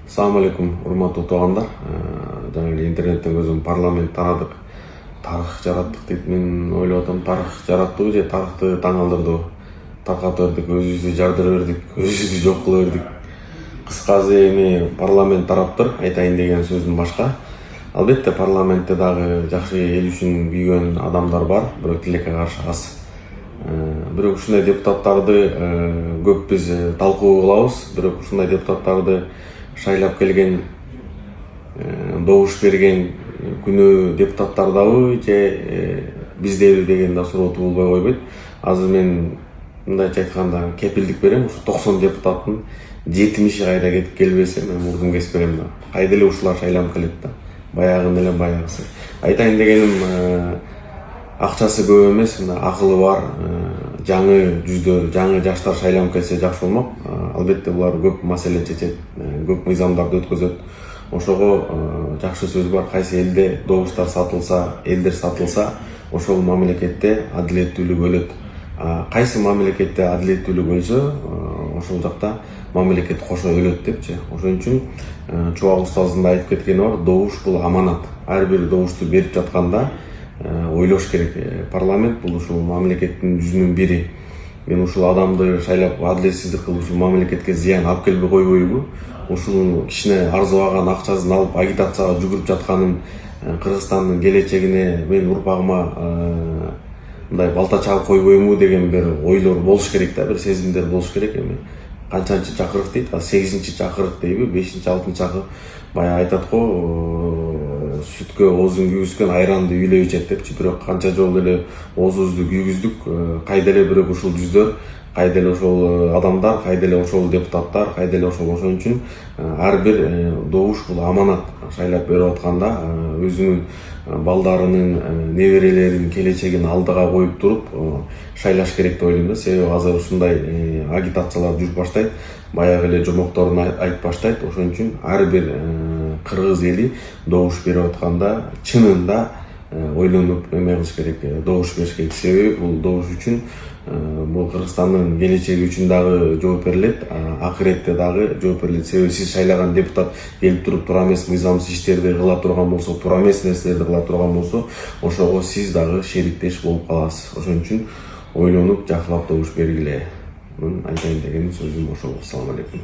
Assalamu алейкум, урматтуу туугандар. Жаңы эле интернеттен көзүм парламент тарадык, тарых жараттык дейт. Мен ойлоп атам, тарых жараттыбы же тарыхты таң алдырдыбы? Таркатып бердик, өзүбүздү жардыра бердик, өзүбүздү жок кыла бердик. Кыскасы эми парламент тараптыр, айтайын деген сөзүм башка. Албетте парламентте дагы жакшы эл үчүн күйгөн адамдар бар, бирок тилекке каршы аз. Бирок ушундай депутаттарды көп биз талкуу кылабыз, бирок ушундай депутаттарды шайлап келген, добуш берген күнөө депутаттардабы же биздеби деген да суроо туулбай койбойт. Азыр мен мындайча айтканда кепилдик берем, ушу 90 депутаттын 70 кайда кетип келбесе мен мурдун кесип берем да. Кайда эле ушулар шайланып келет да. Баягын эле баягысы. Айтайын дегеним, акчасы көп эмес, акылы бар, жаңы жүздөр, жаңы жаштар шайланып келсе жакшы болмок. Албетте булар көп маселе чечет, көп мыйзамдарды өткөзөт. Ошого жакшы сөз бар, кайсы элде добуштар сатылса, элдер сатылса, ошол мамлекетте адилеттүүлүк өлөт. Кайсы мамлекетте адилеттүүлүк өлсө, ошол жакта мамлекет кошо өлөт депчи. Ошон үчүн Чубак устаздын да айтып кеткени бар, добуш бул аманат. Ар бир добушту берип жатканда ойлош керек. Парламент бул ушул мамлекеттин жүзүнүн бири. Мен ушул адамды шайлап адилетсиздик кылып ушул мамлекетке зыян алып келбей койбойбу? Ушул кичине арзыбаган акчасын алып агитацияга жүгүрүп жатканын, Кыргызстандын келечегине мен урпагыма мындай балта чабып койбойму деген бир ойлор болуш керек да, бир сезимдер болуш керек. Эми канчанчы чакырык дейт, 8-чакырык дейби, 5-6 чакырык. Баягы айтат го, сүткө оозун күйгүзгөн айранды үйлөй ичет депчи. Бирок канча жолу эле оозубузду күйгүздүк, кайда эле бирок ушул жүздөр, кайда эле ошол адамдар, кайда эле ошол депутаттар, кайда эле ошол. Ошон үчүн ар бир добуш бул аманат. Шайлап берип атканда өзүнүн балдарынын, неберелеринин келечегин алдыга коюп туруп шайлаш керек деп ойлойм да. Себеби азыр ушундай агитациялар жүрүп баштайт, баягы эле жомокторун айтып баштайт. Ошон үчүн ар бир кыргыз эли добуш берип атканда чынында ойлонуп эме кылыш керек, добуш бериш керек. Себеби бул добуш үчүн, бул Кыргызстандын келечеги үчүн дагы жооп берилет, акыретте дагы жооп берилет. Себеби сиз шайлаган депутат келип туруп туура эмес мыйзамсыз иштерди кыла турган болсо, туура эмес нерселерди кыла турган болсо, ошого сиз дагы шериктеш болуп каласыз. Ошон үчүн ойлонуп, жакшылап добуш бергиле. Айтайын деген сөзүм ошол. Ассаламу алейкум.